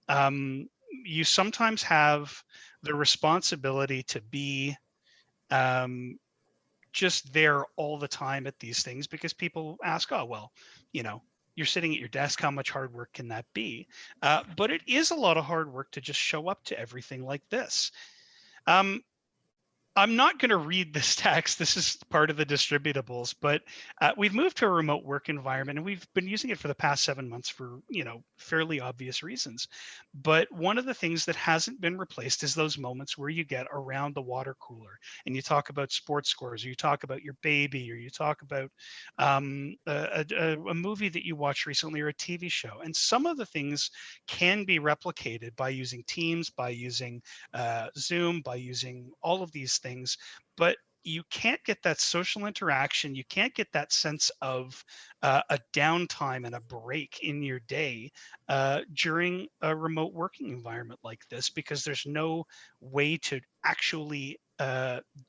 um, you sometimes have the responsibility to be um, just there all the time at these things because people ask, oh, well, you know, you're sitting at your desk. How much hard work can that be? But it is a lot of hard work to just show up to everything like this. Um, I'm not going to read this text. This is part of the distributables, but we've moved to a remote work environment and we've been using it for the past 7 months for, fairly obvious reasons. But one of the things that hasn't been replaced is those moments where you get around the water cooler and you talk about sports scores, or you talk about your baby, or you talk about a movie that you watched recently or a TV show. And some of the things can be replicated by using Teams, by using Zoom, by using all of these things, but you can't get that social interaction. You can't get that sense of a downtime and a break in your day during a remote working environment like this because there's no way to actually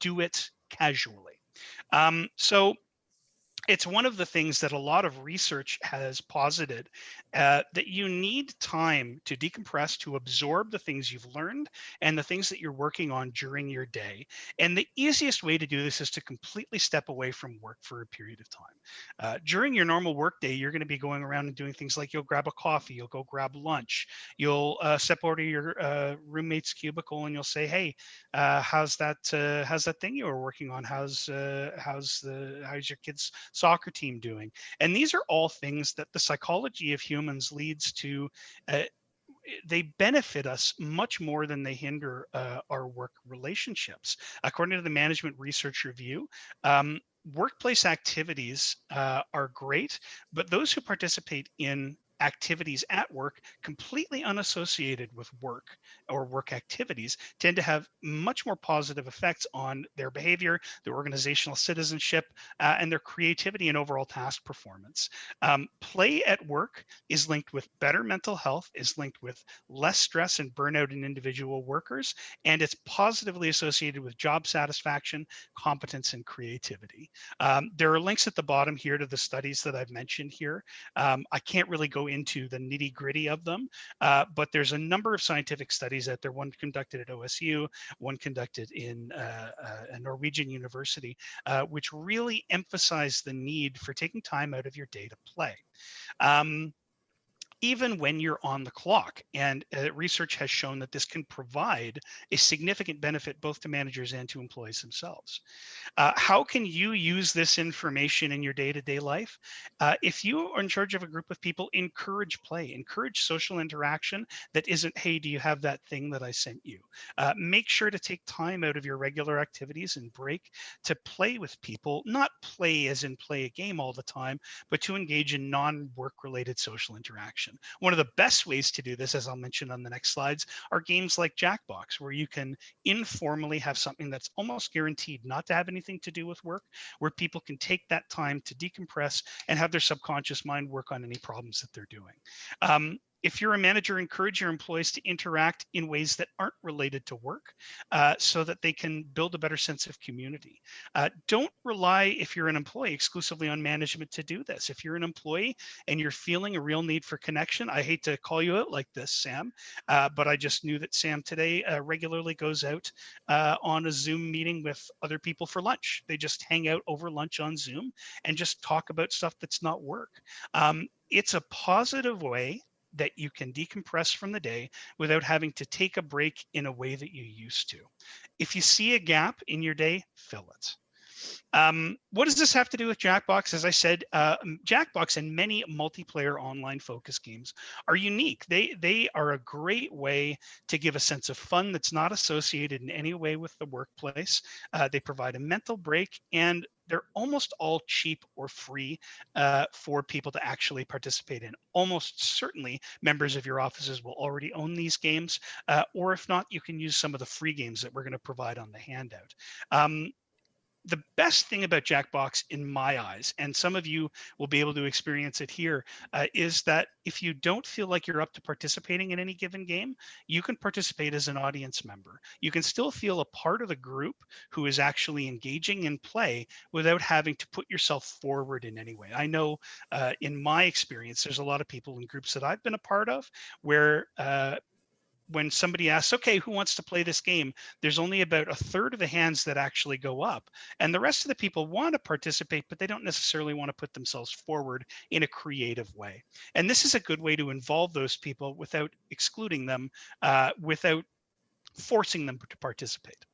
do it casually. So it's one of the things that a lot of research has posited that you need time to decompress, to absorb the things you've learned and the things that you're working on during your day. And the easiest way to do this is to completely step away from work for a period of time. During your normal work day, you're going to be going around and doing things like you'll grab a coffee, you'll go grab lunch, you'll step over to your roommate's cubicle and you'll say, hey, how's that thing you were working on? How's your kids soccer team doing? And these are all things that the psychology of humans leads to. Uh, they benefit us much more than they hinder our work relationships. According to the Management Research Review, workplace activities are great, but those who participate in activities at work completely unassociated with work or work activities tend to have much more positive effects on their behavior, their organizational citizenship, and their creativity and overall task performance. Play at work is linked with better mental health, is linked with less stress and burnout in individual workers, and it's positively associated with job satisfaction, competence, and creativity. There are links at the bottom here to the studies that I've mentioned here. I can't really go into the nitty gritty of them, but there's a number of scientific studies out there, one conducted at OSU, one conducted in a Norwegian university, which really emphasize the need for taking time out of your day to play. Um, Even when you're on the clock. And research has shown that this can provide a significant benefit both to managers and to employees themselves. How can you use this information in your day-to-day life? If you are in charge of a group of people, encourage play, encourage social interaction that isn't, hey, do you have that thing that I sent you? Make sure to take time out of your regular activities and break to play with people, not play as in play a game all the time, but to engage in non-work related social interaction. One of the best ways to do this, as I'll mention on the next slides, are games like Jackbox, where you can informally have something that's almost guaranteed not to have anything to do with work, where people can take that time to decompress and have their subconscious mind work on any problems that they're doing. If you're a manager, encourage your employees to interact in ways that aren't related to work so that they can build a better sense of community. Don't rely, if you're an employee, exclusively on management to do this. If you're an employee and you're feeling a real need for connection, I hate to call you out like this, Sam, but I just knew that Sam today regularly goes out on a Zoom meeting with other people for lunch. They just hang out over lunch on Zoom and just talk about stuff that's not work. It's a positive way that you can decompress from the day without having to take a break in a way that you used to. If you see a gap in your day, fill it. What does this have to do with Jackbox? As I said, Jackbox and many multiplayer online focus games are unique. They are a great way to give a sense of fun that's not associated in any way with the workplace. They provide a mental break, and they're almost all cheap or free for people to actually participate in. Almost certainly, members of your offices will already own these games, or if not, you can use some of the free games that we're going to provide on the handout. The best thing about Jackbox, in my eyes, and some of you will be able to experience it here, is that if you don't feel like you're up to participating in any given game, you can participate as an audience member. You can still feel a part of the group who is actually engaging in play without having to put yourself forward in any way. I know in my experience, there's a lot of people in groups that I've been a part of where when somebody asks, okay, who wants to play this game? There's only about a third of the hands that actually go up. And the rest of the people want to participate, but they don't necessarily want to put themselves forward in a creative way. And this is a good way to involve those people without excluding them, without forcing them to participate.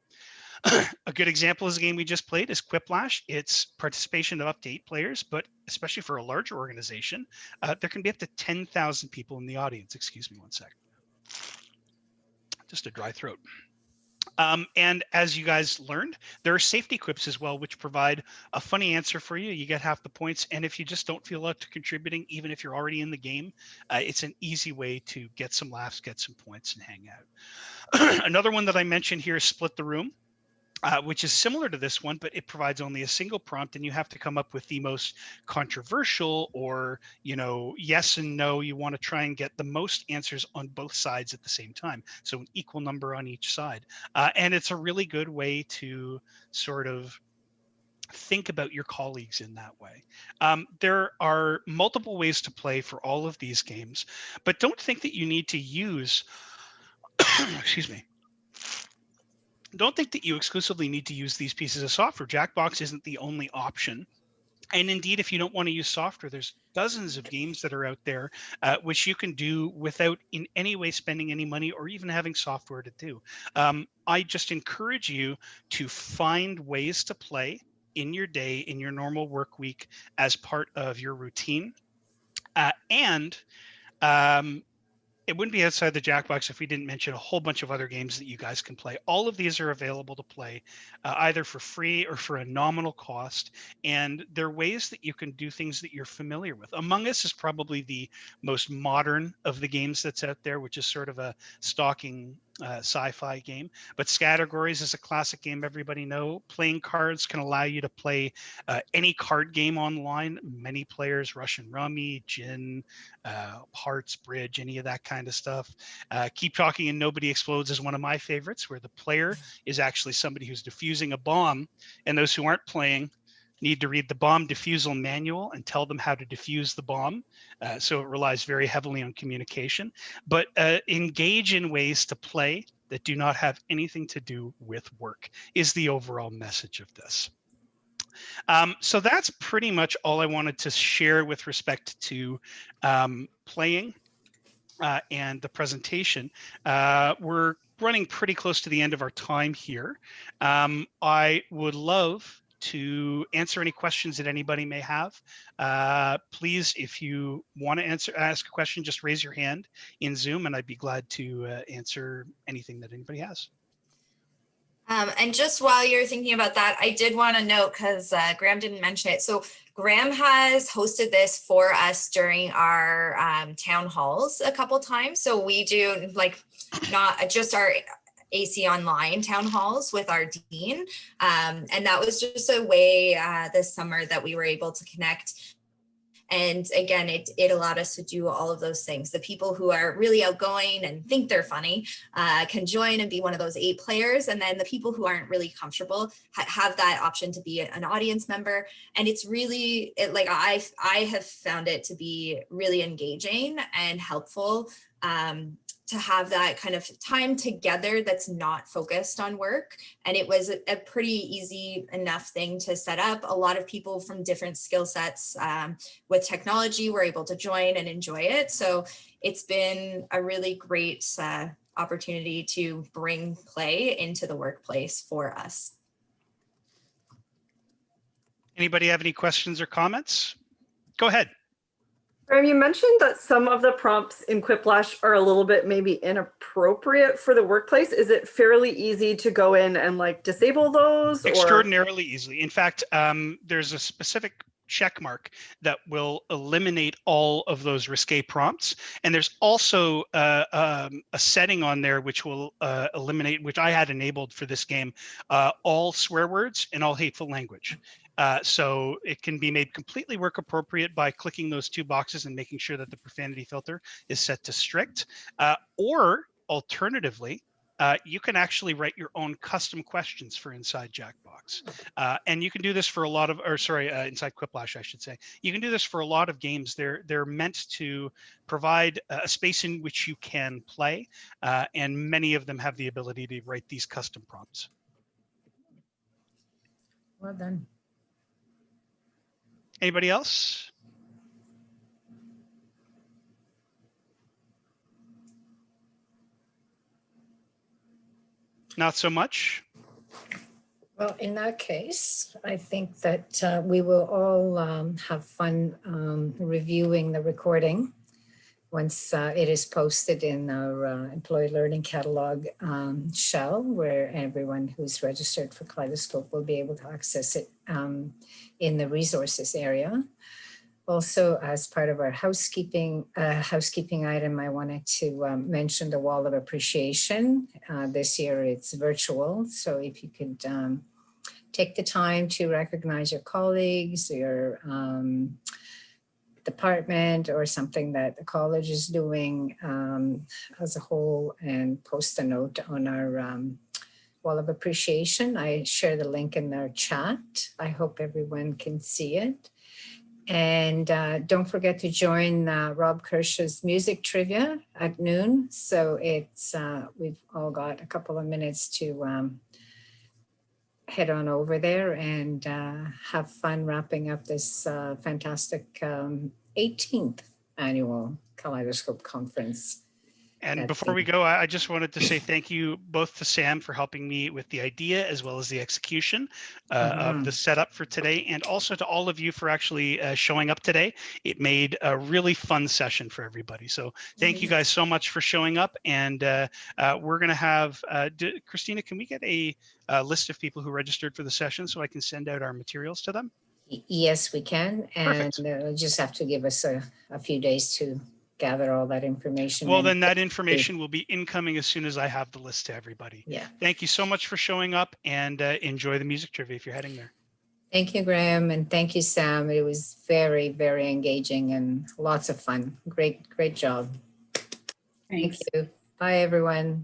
A good example is a game we just played is Quiplash. It's participation of up to 8 players, but especially for a larger organization, there can be up to 10,000 people in the audience. Excuse me one sec. Just a dry throat. And as you guys learned, there are safety quips as well, which provide a funny answer for you. You get half the points. And if you just don't feel up to contributing, even if you're already in the game, it's an easy way to get some laughs, get some points, and hang out. Another one that I mentioned here is Split the Room. Which is similar to this one, but it provides only a single prompt, and you have to come up with the most controversial or, yes and no. You want to try and get the most answers on both sides at the same time. So an equal number on each side. And it's a really good way to sort of think about your colleagues in that way. There are multiple ways to play for all of these games, but don't think that you need to use, excuse me, don't think that you exclusively need to use these pieces of software. Jackbox isn't the only option. And indeed, if you don't want to use software, there's dozens of games that are out there which you can do without in any way spending any money or even having software to do. I just encourage you to find ways to play in your day, in your normal work week as part of your routine. And it wouldn't be outside the Jackbox if we didn't mention a whole bunch of other games that you guys can play. All of these are available to play either for free or for a nominal cost. And they're ways that you can do things that you're familiar with. Among Us is probably the most modern of the games that's out there, which is sort of a stalking sci-fi game. But Scattergories is a classic game everybody know. Playing cards can allow you to play any card game online. Many players, Russian Rummy, Gin, Hearts, Bridge, any of that kind of stuff. Keep Talking and Nobody Explodes is one of my favorites, where the player is actually somebody who's defusing a bomb, and those who aren't playing need to read the bomb defusal manual and tell them how to defuse the bomb. So it relies very heavily on communication, but engage in ways to play that do not have anything to do with work is the overall message of this. So that's pretty much all I wanted to share with respect to playing and the presentation. We're running pretty close to the end of our time here. I would love to answer any questions that anybody may have. Please, if you want to ask a question, just raise your hand in Zoom, and I'd be glad to answer anything that anybody has. And just while you're thinking about that, I did want to note, because Graham didn't mention it. So Graham has hosted this for us during our town halls a couple times. So we do not just our AC Online town halls with our dean. And that was just a way this summer that we were able to connect. And again, it allowed us to do all of those things. The people who are really outgoing and think they're funny can join and be one of those 8 players. And then the people who aren't really comfortable have that option to be an audience member. And it's really, I have found it to be really engaging and helpful to have that kind of time together that's not focused on work. And it was a pretty easy enough thing to set up. A lot of people from different skill sets with technology were able to join and enjoy it. So it's been a really great opportunity to bring play into the workplace for us. Anybody have any questions or comments? Go ahead. Graham, you mentioned that some of the prompts in Quiplash are a little bit maybe inappropriate for the workplace. Is it fairly easy to go in and disable those? Extraordinarily easily. In fact, there's a specific check mark that will eliminate all of those risque prompts. And there's also a setting on there which will eliminate, which I had enabled for this game, all swear words and all hateful language. So it can be made completely work appropriate by clicking those 2 boxes and making sure that the profanity filter is set to strict. Or alternatively, you can actually write your own custom questions for inside Jackbox. And you can do this for a lot of, or sorry, inside Quiplash, I should say. You can do this for a lot of games. They're meant to provide a space in which you can play, and many of them have the ability to write these custom prompts. Well done. Anybody else? Not so much. Well, in that case, I think that we will all have fun reviewing the recording once it is posted in our employee learning catalog shell, where everyone who's registered for Kaleidoscope will be able to access it in the resources area. Also, as part of our housekeeping item, I wanted to mention the Wall of Appreciation. This year it's virtual, so if you could take the time to recognize your colleagues, your department, or something that the college is doing as a whole, and post a note on our Wall of Appreciation. I share the link in our chat. I hope everyone can see it. And don't forget to join Rob Kirsch's music trivia at noon. So it's we've all got a couple of minutes to head on over there and have fun wrapping up this fantastic 18th annual Kaleidoscope Conference. And before we go, I just wanted to say thank you both to Sam for helping me with the idea as well as the execution of the setup for today, and also to all of you for actually showing up today. It made a really fun session for everybody. So thank you guys so much for showing up. And we're going to have, Christina, can we get a list of people who registered for the session so I can send out our materials to them? Yes, we can. And Perfect. just have to give us a few days to gather all that information. Well, then that information will be incoming as soon as I have the list to everybody. Yeah. Thank you so much for showing up, and enjoy the music trivia if you're heading there. Thank you, Graham. And thank you, Sam. It was very, very engaging and lots of fun. Great job. Thanks. Thank you. Bye, everyone.